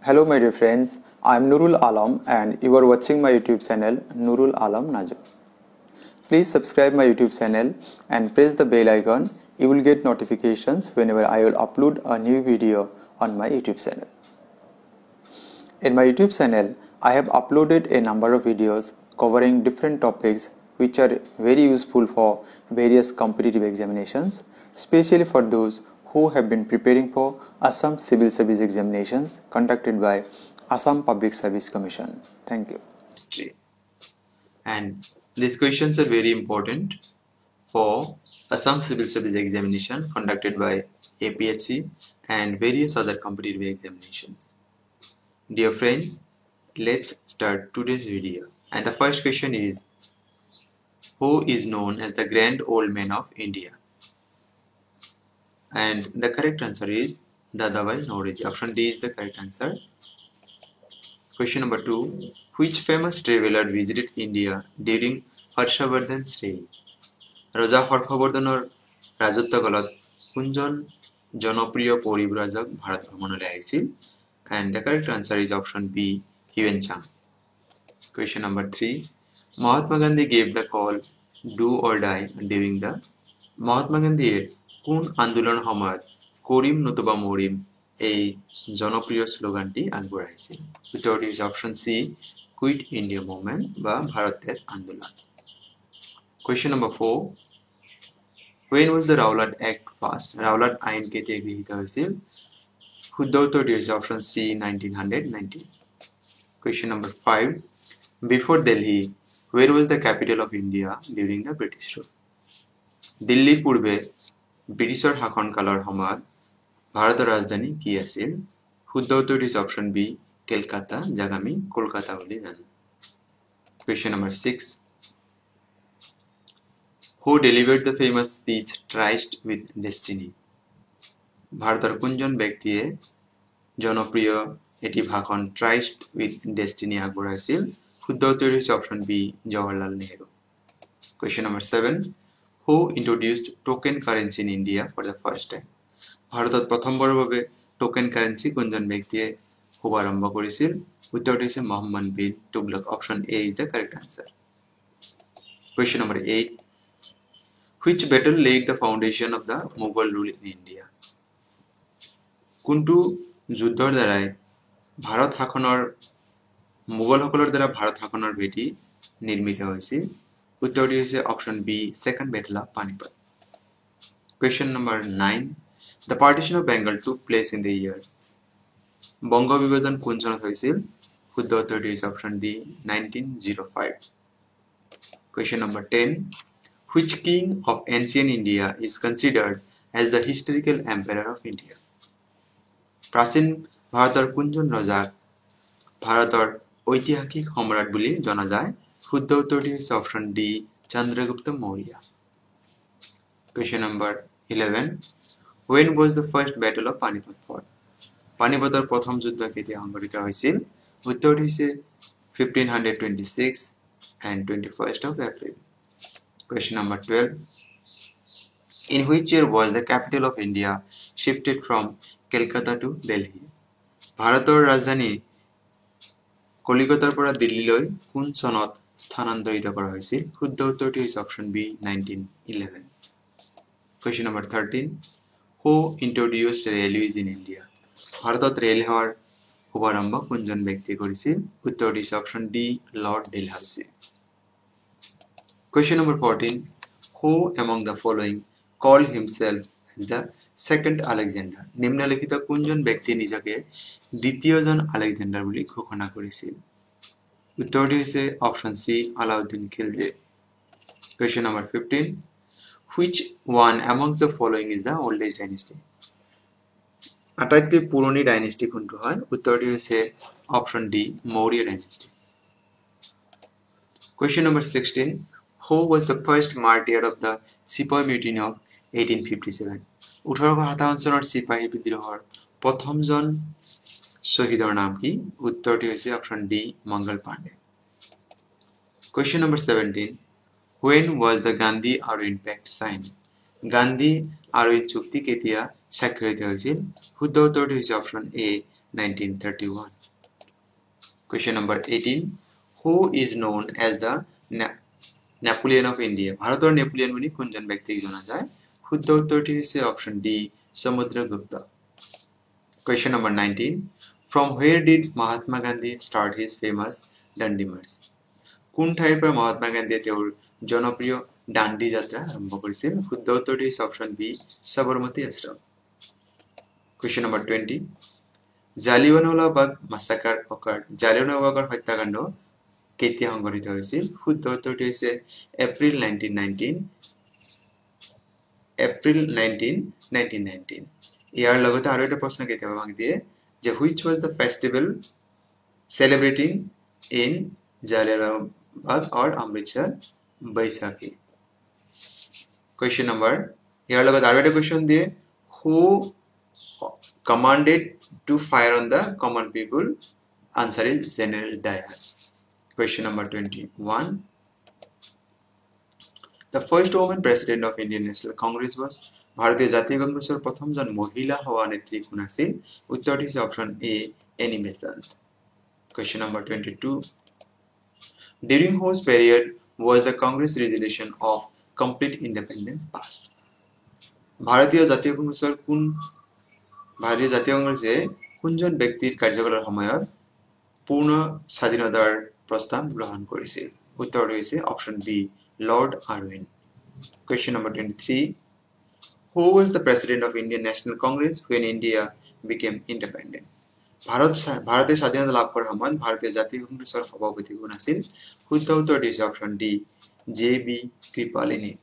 Hello my dear friends, I am Nurul Alam and you are watching my YouTube channel Nurul Alam Najo. Please subscribe my YouTube channel and press the bell icon. You will get notifications whenever I will upload a new video on my YouTube channel. In my YouTube channel, I have uploaded a number of videos covering different topics which are very useful for various competitive examinations, especially for those who have been preparing for Assam Civil Service examinations conducted by Assam Public Service Commission. Thank you. History. And these questions are very important for Assam Civil Service examination conducted by APHC and various other competitive examinations. Dear friends, let's start today's video. And the first question is, who is known as the Grand Old Man of India? And the correct answer is Dadabhai Naoroji. Option D is the correct answer. Question number 2. Which famous traveler visited India during Harshavardhan's reign? ৰজা হৰ্ষবৰ্ধনৰ ৰাজত্বকালত কোনজন জনপ্ৰিয় পৰিব্ৰাজক ভাৰত ভ্ৰমণলৈ আহিছিল? And the correct answer is option B, Yuan Chang. Question number 3. Mahatma Gandhi gave the call do or die during the Mahatma গান্ধীৰ কোন আন্দোলনৰ সময়ত কৰিম নতুবা মৰিম এই জনপ্ৰিয় স্লোগানটি আগবঢ়াইছিল? উত্তৰটি is option C, quit India movement বা ভাৰত ত্যাগ আন্দোলন. Question number 4. When was the Rowlatt Act passed? Rowlatt আইন কেতিয়া গৃহীত হৈছিল? শুদ্ধ উত্তৰটি হৈছে option C, 1919. Question number 5. Before Delhi, where was the capital of India during the British rule? দিল্লীৰ পূৰ্বে ব্ৰিটিছৰ শাসনকালৰ সময়ত ভাৰতৰ ৰাজধানী কি আছিল? শুদ্ধ উত্তৰটি হৈছে option B, কলকাতা, যাক আমি কলকাতা বুলি জানো. Question number 6. Who delivered the famous speech Tryst with Destiny? ভাৰতৰ কোনজন ব্যক্তিয়ে জনপ্ৰিয় এটি ভাষণ Tryst with Destiny আগবঢ়াইছিল? শুদ্ধ উত্তৰটি হৈছে option B, Jawaharlal Nehru. Question number 7. Who introduced token currency in India for the first time? ভাৰতত প্ৰথমবাৰৰ বাবে টোকেন কাৰেন্সি কোনজন ব্যক্তিয়ে শুভাৰম্ভ কৰিছিল? উত্তৰটি হৈছে Muhammad bin Tughlaq. Option A is the correct answer. Question number 8. Which battle laid the foundation of the Mughal rule in India? কোনটো যুদ্ধৰ দ্বাৰাই ভাৰত শাসনৰ মোগলসকলৰ দ্বাৰা ভাৰত শাসনৰ ভেটি নিৰ্মিত হৈছিল? উত্তৰটি হৈছে option B, second battle of Panipat. Question number 9. The partition of Bengal took place in the year. Banga বিভাজন কোন চনত হৈছিল? শুদ্ধ উত্তৰটি হৈছে option D, 1905. Question number 10. Which king of ancient India is considered as the historical emperor of India? প্ৰাচীন ভাৰতৰ কোনজন ৰজাক ভাৰতৰ ঐতিহাসিক সম্ৰাট বুলি জনা যায়? শুদ্ধ উত্তৰটি হৈছে option D, Chandragupta Maurya. Question number 11. When was the first battle of Panipat fought? পানিপথৰ প্ৰথম যুদ্ধ কেতিয়া সংঘটিত হৈছিল? উত্তৰটি হৈছে 1526 and 21st of April. Question number 12. In which year was the capital of India shifted from Calcutta to Delhi? ভাৰতৰ ৰাজধানী কলিকতাৰ পৰা দিল্লীলৈ কোন চনত স্থানান্তৰিত কৰা হৈছিল? শুদ্ধ উত্তৰটি হৈছে option B, 1911. Question number 13. Who introduced railways in India? ভাৰতত ৰেল সেৱাৰ শুভাৰম্ভ কোনজন ব্যক্তিয়ে কৰিছিল? উত্তৰটি হৈছে option D, Lord Dalhousie. Question number 14. Who among the following called himself as the second Alexander? নিম্নলিখিত কোনজন ব্যক্তিয়ে নিজকে দ্বিতীয়জন আলেকজাণ্ডাৰ বুলি ঘোষণা কৰিছিল? উত্তৰটি হৈছে option C, Alauddin Khilji. Question number 15. Which one amongst the following is the oldest dynasty? আটাইতকৈ পুৰণি ডাইনেষ্টি কোনটো হয়? উত্তৰটি হৈছে option D, Maurya dynasty. Question number 16. Who was the first martyr of the Sepoy mutiny of 1857? 1857 চনৰ চিপাহী বিদ্ৰোহৰ প্ৰথমজন শ্বহীদৰ নাম কি? উত্তৰটি হৈছে option D, Mangal Pandey. Question number 17. When was the Gandhi-Arvind Pact signed? Gandhi আৰৱিন্দ চুক্তি কেতিয়া স্বাক্ষৰিত হৈছিল? শুদ্ধ উত্তৰটি হৈছে option A, 1931. Question number 18. Who is known as the Napoleon of India? ভারতের নেপোলিয়ন বুলি কোনজন ব্যক্তিক জনা যায়? শুদ্ধ উত্তৰটি হৈছে option D Samudragupta. Question number 19. From where did Mahatma Gandhi start his famous Dandi March? কোন ঠাইৰ পৰা মহাত্মা গান্ধীয়ে তেওঁৰ জনপ্ৰিয় ডাণ্ডি যাত্ৰা আৰম্ভ কৰিছিল? শুদ্ধ উত্তৰটি হৈছে অপশন বি সবৰমতী আশ্ৰম। Question number 20. জালিয়ানৱালা বাগ মাছাকাৰ occurred. জালিয়ানৱালা বাগৰ হত্যাকাণ্ড কেতিয়া সংঘটিত হৈছিল? শুদ্ধ উত্তৰটি হৈছে এপ্ৰিল 1919। ইয়াৰ লগতে আৰু এটা প্ৰশ্ন কেতিয়াবা আমাক দিয়ে যে which was the festival celebrating in Jallianwala Bagh or Amritsar Baisakhi? Question number ইয়াৰ লগত আৰু এটা question দিয়ে who commanded to fire on the common people? Answer is General Dyer. Question number 21. The first woman president of Indian National Congress was ভারতীয় জাতীয় কংগ্রেসের প্রথমজন মহিলা হওয়া নেত্রী কোন আছিল? উত্তরটি হৈছে option A any Besant. Question number 22. During whose period was the Congress resolution of complete independence passed? ভারতীয় জাতীয় কংগ্রেসে কোনজন ব্যক্তিৰ কাৰ্যকালৰ সময়ত পূৰ্ণ স্বাধীনতাৰ প্ৰস্তাৱ গ্ৰহণ কৰিছিল? উত্তৰটি হৈছে option B lord Irwin. Question number 23. Who was the president of Indian National Congress when India became independent? ভারতে স্বাধীনতা লাভ কৰাৰ সময়ত ভাৰতীয় জাতীয় কংগ্ৰেছৰ সভাপতি কোন আছিল? শুদ্ধ উত্তৰটি হৈছে option D J B Kripalani.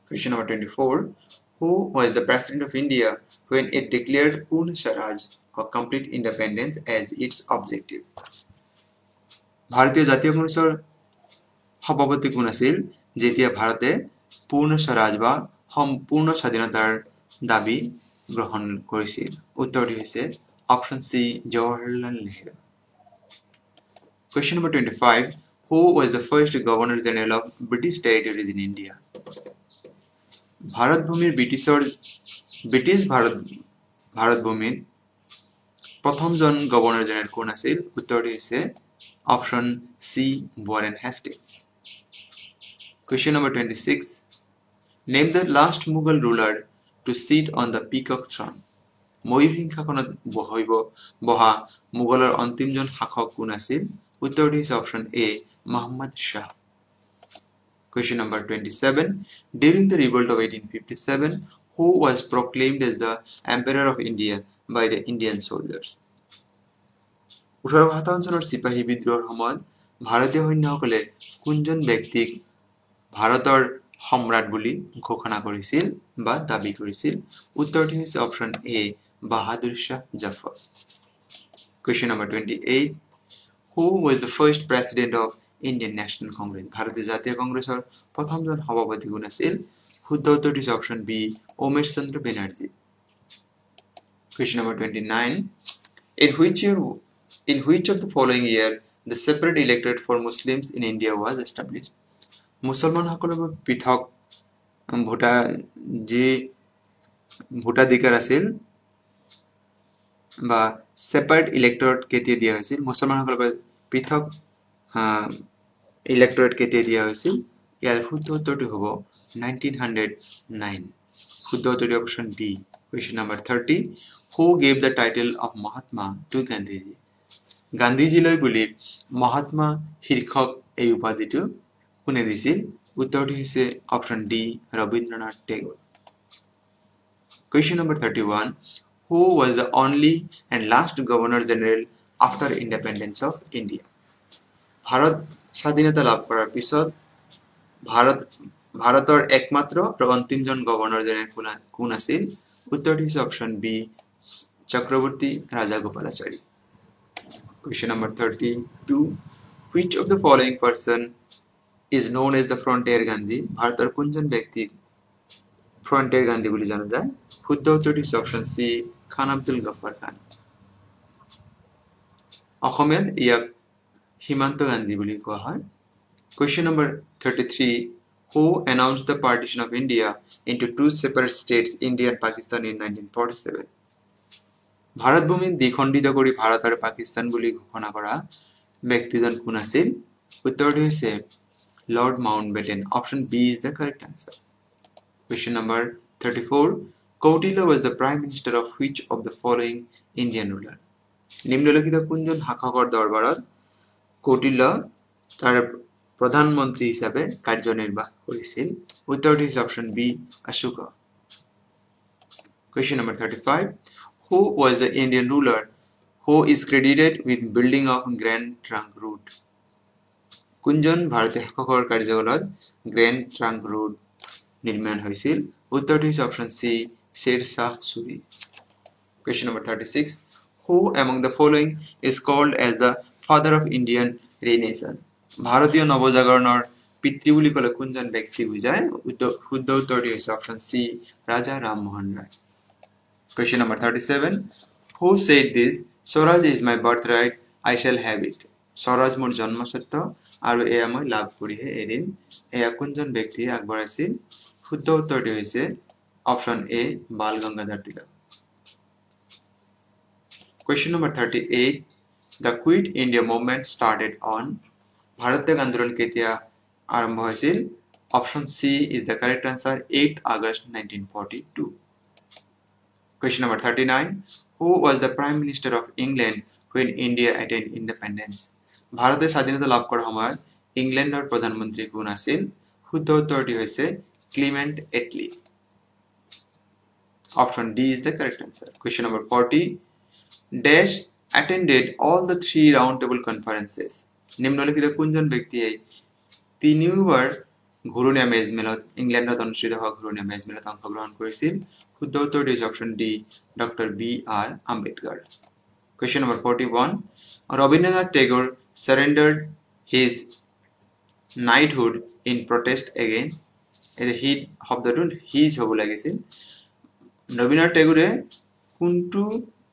Question number 24. Who was the president of India when it declared Purna Swaraj or complete independence as its objective? ভারতীয় জাতীয় কংগ্ৰেছৰ সভাপতি কোন আছিল যেতিয়া ভাৰতে পূৰ্ণ স্বৰাজ বা সম্পূৰ্ণ স্বাধীনতাৰ দাবী গ্ৰহণ কৰিছিল? উত্তৰটি হৈছে option C Jawaharlal Nehru. Question number 25. Who was the first Governor General of British territories in India? Bharat ভূমিৰ ব্ৰিটিছ ভাৰত ভূমিত প্ৰথমজন গভৰ্ণৰ জেনেৰেল কোন আছিল? উত্তৰটি হৈছে option C ওয়াৰেন Hastings. Question number 26. Name the last Mughal ruler to sit on the peacock throne. ময়ূৰ সিংহাসনত বহা মোগলৰ অন্তিমজন শাসক কোন আছিল? উত্তৰটি হৈছে option A Muhammad Shah. Question number 27. During the revolt of 1857, who was proclaimed as the Emperor of India by the Indian soldiers? 1857 চনৰ চিপাহী বিদ্ৰোহৰ সময়ত ভাৰতীয় সৈন্যসকলে কোনজন ব্যক্তিক ভাৰতৰ সম্ৰাট বুলি ঘোষণা কৰিছিল বা দাবী কৰিছিল? উত্তৰটি হৈছে option A Bahadur Shah Zafar. Question number 28. Who was the first president of Indian National Congress? ভারতীয় জাতীয় কংগ্ৰেছৰ প্ৰথমজন সভাপতি কোন আছিল? শুদ্ধ উত্তৰটি হৈছে option B ওমেশ Chandra Banerjee. Question number 29. In which of the following year the separate electorate for Muslims in India was established? মুছলমানসকলৰ বাবে পৃথক ভোটাধিকাৰ আছিল বা সেপাৰেট ইলেক্টৰেট কেতিয়া দিয়া হৈছিল? মুছলমানসকলৰ বাবে পৃথক ইলেক্টৰেট কেতিয়া দিয়া হৈছিল? ইয়াৰ শুদ্ধ উত্তৰটো হ'ব 1909। শুদ্ধ উত্তৰটো option D. Question number 30. Who gave the title of Mahatma to Gandhiji? গান্ধীজীলৈ বুলি মহাত্মা শীৰ্ষক এই উপাধিটো কোনে দিছিল? উত্তৰটি হৈছে option D Rabindranath Tagore. Question number 31. Who was the only and last Governor General after independence of India? Bharat স্বাধীনতা লাভ কৰাৰ পিছত ভাৰতৰ একমাত্ৰ আৰু অন্তিমজন গভৰ্ণৰ জেনেৰেল কোন আছিল? উত্তৰটি হৈছে option B Chakravarti Rajagopalachari. Question number 32. Which of the following person is known as the Frontier Gandhi? ভাৰতৰ কোনজন ব্যক্তিক ফ্ৰন্টিয়াৰ গান্ধী বুলি জনা যায়? শুদ্ধ উত্তৰটি হৈছে অপশন সি খান আব্দুল গফৰ খান। অসমীয়াত ইয়াক সীমান্ত গান্ধী বুলি কোৱা হয়। Question number 33. Who announced the partition of India into two separate states, India and Pakistan, in 1947? Bharat ভূমি দ্বিখণ্ডিত কৰি ভাৰত আৰু পাকিস্তান বুলি ঘোষণা কৰা ব্যক্তিজন কোন আছিল উত্তৰটো হৈছে lord Mountbatten option B is the correct answer question number 34 Kautilya was the prime minister of which of the following Indian ruler নিম্নলিখিত কোনজন শাসকৰ দৰবাৰত কৌটিল্য তাৰ প্ৰধানমন্ত্ৰী হিচাপে কাৰ্যনিৰ্বাহ কৰিছিল উত্তৰটো হৈছে option B Ashoka question number 35 who was the Indian ruler who is credited with building of Grand Trunk Road কোনজন ভাৰতীয় শাসকৰ কাৰ্যকালত গ্ৰেণ্ড ট্ৰাংক ৰোড নিৰ্মাণ হৈছিল উত্তৰটো হৈছে option C শেৰ Shah সূৰী question number 36 who among the following is called as the father of Indian Renaissance ভাৰতীয় নৱজাগৰণৰ পিতৃ বুলি ক'লে কোনজন ব্যক্তি বুজায় শুদ্ধ উত্তৰটো হৈছে option C Raja Rammohan Roy question number 37 who said this Swaraj is my birthright I shall have it Swaraj মোৰ জন্মস্বত্ব আৰু এয়া মই লাভ কৰিহে এৰিম এয়া কোনজন ব্যক্তিয়ে আগবঢ়াইছিল শুদ্ধ উত্তৰটো হৈছে option A Bal Gangadhar Tilak question number 38 the quit India movement started on ভাৰত ত্যাগ আন্দোলন কেতিয়া আৰম্ভ হৈছিল option C is the correct answer 8 August 1942 question number 39 who was the prime minister of England when India attained independence ভাৰতে স্বাধীনতা লাভ কৰাৰ সময়ত ইংল্যান্ডৰ প্ৰধানমন্ত্ৰী কোন আছিল শুদ্ধ উত্তৰটি হৈছে Clement Attlee option D is the correct answer question number 40 dash attended all the three round table conferences নিম্নলিখিত কোনজন ব্যক্তিয়ে তিনিওবাৰ ঘূৰণীয়া মেজমেলত ইংল্যান্ডত অনুষ্ঠিত হোৱা ঘূৰণীয়া মেজমেলত অংশগ্ৰহণ কৰিছিল শুদ্ধ উত্তৰটি হৈছে option D doctor B R Ambedkar question number 41 Rabindranath Tagore surrendered his knighthood in protest again he শব্দটো হিজ হ'ব লাগিছিল ৰবীন্দ্ৰনাথ টেগোৰে কোনটো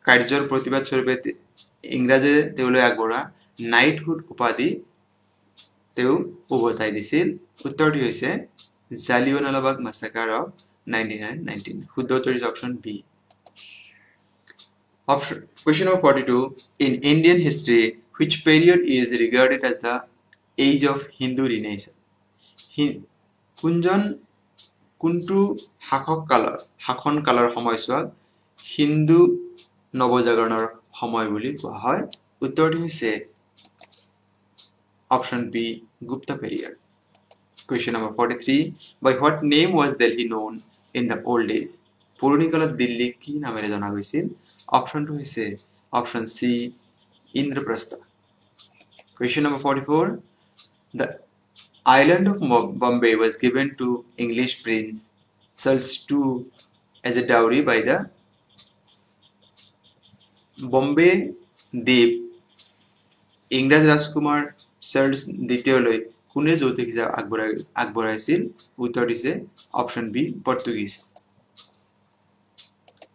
কাৰ্যৰ প্ৰতিবাদ স্বৰূপে ইংৰাজে তেওঁলৈ আগবঢ়া নাইটহুড উপাধি তেওঁ উভতাই দিছিল উত্তৰটি হৈছে জালিয়ানৱালাবাগ মাছাকাৰ অফ 1919 শুদ্ধ উত্তৰ হৈছে option B question number 42 in Indian history which period is regarded as the age of Hindu Renaissance কোনজন কোনটো শাসন কালৰ সময়ছোৱাক হিন্দু নৱজাগৰণৰ সময় বুলি কোৱা হয় উত্তৰটো হৈছে option B Gupta period question number 43 by what name was Delhi known in the old days পুৰণি কালত দিল্লী কি নামেৰে জনা গৈছিল অপশনটো হৈছে option C Indraprastha question number 44 the island of Bombay was given to English Prince Charles II as a dowry by the Bombay দ্বীপ ইংৰাজ ৰাজকুমাৰ Charles দ্বিতীয়লৈ কোনে যৌতুক হিচাপে আগবঢ়াইছিল উত্তৰ দিছে option B Portuguese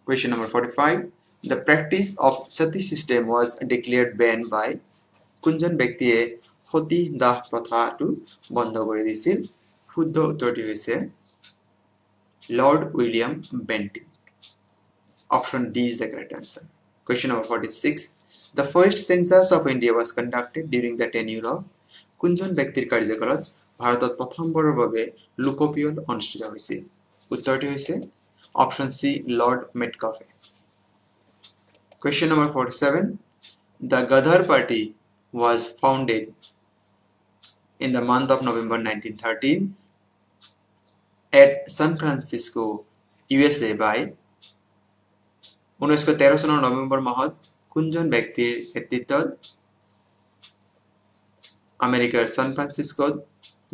question number 45 the practice of sati system was declared banned by কোনজন ব্যক্তিয়ে সতী দাহ প্ৰথাটো বন্ধ কৰি দিছিল শুদ্ধ উত্তৰটি হৈছে lord William Bentinck option D is the correct answer question number 46 the first census of India was conducted during the tenure of কোনজন ব্যক্তিৰ কাৰ্যকালত ভাৰতত প্ৰথমবাৰৰ বাবে লোকপিয়ল অনুষ্ঠিত হৈছিল উত্তৰটি হৈছে option C lord মেটকাফে question number 47 the Gadar party was founded in the month of November 1913 at San Francisco USA by 1913 চনৰ নৱেম্বৰ মাহত কোনজন ব্যক্তিৰ নেতৃত্বত আমেৰিকাৰ সান ফ্ৰান্সিস্কোত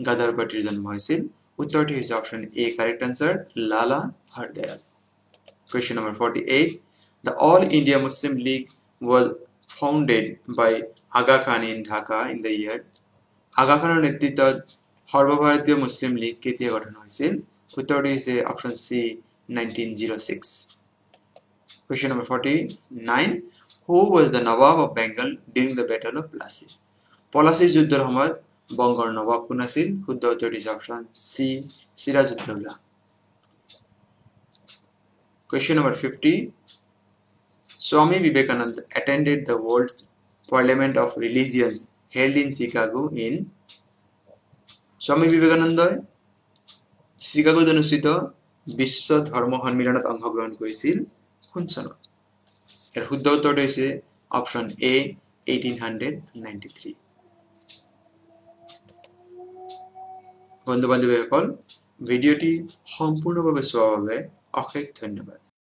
গাদাৰ পাৰ্টিৰ জন্ম হৈছিল উত্তৰটি হৈছে option A correct answer Lala Hardayal question number 48 the All India Muslim League was founded by Aga Khan in Dhaka in the year Aga Khanৰ নেতৃত্বত সৰ্বভাৰতীয় মুছলিম লীগ কেতিয়া গঠন হৈছিল উত্তৰটি হৈছে option C 1906 question number 49 who was the Nawab of Bengal during the battle of Plassey পলাশীৰ যুদ্ধৰ সময়ত বংগৰ নবাব কোন আছিল শুদ্ধ উত্তৰটি হৈছে option C সিৰাজউদ্দৌলা question number 50 Swami Vivekananda attended the World Parliament of Religions held in Chicago in Swami Vivekananda চিকাগোত অনুষ্ঠিত বিশ্ব ধৰ্ম সন্মিলনত অংশগ্ৰহণ কৰিছিল কোন চনত এৰ শুদ্ধ উত্তৰটো হৈছে অপশন এ 1893 বন্ধু বান্ধৱীসকল ভিডিঅ'টি সম্পূৰ্ণভাৱে চোৱাৰ বাবে অশেষ ধন্যবাদ